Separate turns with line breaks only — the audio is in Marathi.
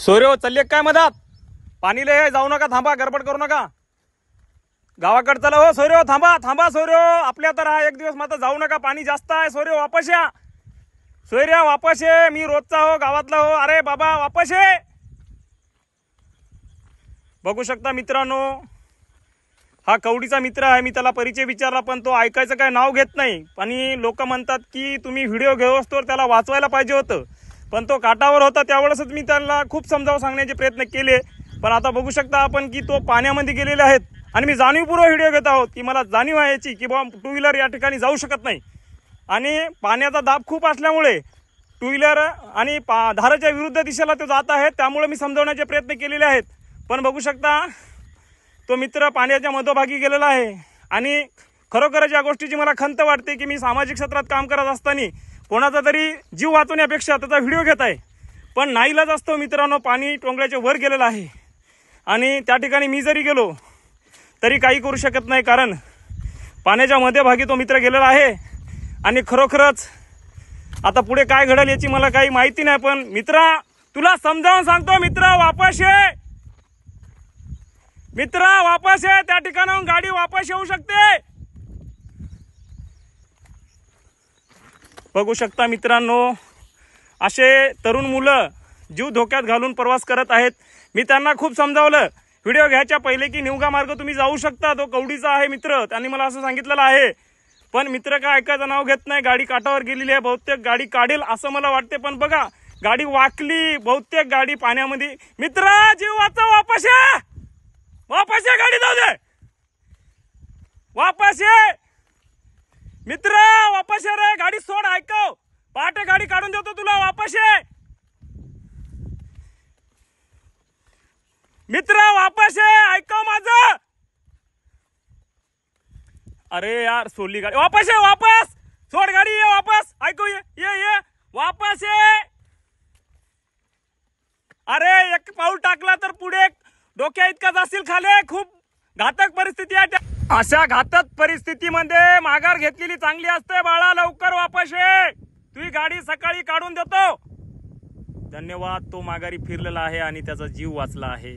सोयरे चालले काय मधात? पाणी लय जाऊ नका, थांबा, गडबड करू नका. गावाकडे चला हो सोयरे, थांबा थांबा सोयरे, आपल्या तर हा एक दिवस मात्र जाऊ नका, पाणी जास्त आहे. सोयरे वापस या, सोयऱ्या वापस ये, मी रोजचा हो, गावातला हो. अरे बाबा वापस ये. बघू शकता मित्रांनो, हा कवडीचा मित्र आहे. मी त्याला परिचय विचारला पण तो ऐकायचं काय नाव घेत नाही. आणि लोक म्हणतात की तुम्ही व्हिडिओ घेऊ असतो त्याला वाचवायला पाहिजे होतं, पण तो काटावर होता. त्यावेळेसच मी त्याला खूप समजावून सांगण्याचे प्रयत्न केले. पण आता बघू शकता आपण की तो पाण्यामध्ये गेलेले आहेत. आणि मी जाणीवपूर्वक व्हिडिओ घेत आहोत की मला जाणीव आहे याची की बाबा टू व्हीलर या ठिकाणी जाऊ शकत नाही. आणि पाण्याचा दाब खूप असल्यामुळे टू व्हीलर आणि धाराच्या विरुद्ध दिशेला तो जात आहे. त्यामुळे मी समजावण्याचे प्रयत्न केलेले आहेत. पण बघू शकता तो मित्र पाण्याच्या मध्यभागी गेलेला आहे. आणि खरोखरच या गोष्टीची मला खंत वाटते की मी सामाजिक क्षेत्रात काम करत असताना कोणाचा तरी जीव वाचवण्यापेक्षा त्याचा व्हिडिओ घेत आहे. पण नाईलाज असतो मित्रांनो, पाणी टोंगळ्याच्या वर गेलेलं आहे. आणि त्या ठिकाणी मी जरी गेलो तरी काही करू शकत नाही, कारण पाण्याच्या मध्यभागी तो मित्र गेलेला आहे. आणि खरोखरच आता पुढे काय घडेल याची मला काही माहिती नाही. पण मित्रा, तुला समजावून सांगतो, मित्र वापस ये, मित्र वापस ये. त्या ठिकाणाहून गाडी वापस येऊ शकते. बघू शकता मित्रांनो, असे तरुण मुलं जीव धोक्यात घालून प्रवास करत आहेत. मी त्यांना खूप समजावलं व्हिडिओ घ्यायच्या पहिले की निवगा मार्ग तुम्ही जाऊ शकता, तो कवडीचा आहे मित्र, त्यांनी मला असं सांगितलेलं आहे. पण मित्र काय ऐकायचं नाव घेत नाही. गाडी काठावर गेलेली आहे, बहुतेक गाडी काढेल असं मला वाटते. पण बघा गाडी वाकली, बहुतेक गाडी पाण्यामध्ये. मित्र जीव वाचव, वापस ये, वापस ये, गाडी जाऊ दे, वापस ये मित्र, वापस ये रे, गाडी सोड, ऐकव, पहाटे गाडी काढून देतो तुला, वापस ये मित्र, वापस ये, ऐकव माझं. अरे यार सोडली गाडी, वापस ये, वापस सोड गाडी, ये वापस, ऐकू, ये वापस ये. अरे एक पाऊल टाकला तर पुढे डोक्या इतका जाशील खाले. खूप घातक परिस्थिती आहे. अशा घातक परिस्थितीमध्ये माघार घेतलेली चांगली असते बाळा. लवकर वापस ये, तुझी गाडी सकाळी काढून देतो. धन्यवाद. तो माघारी फिरलेला आहे आणि त्याचा जीव वाचला आहे.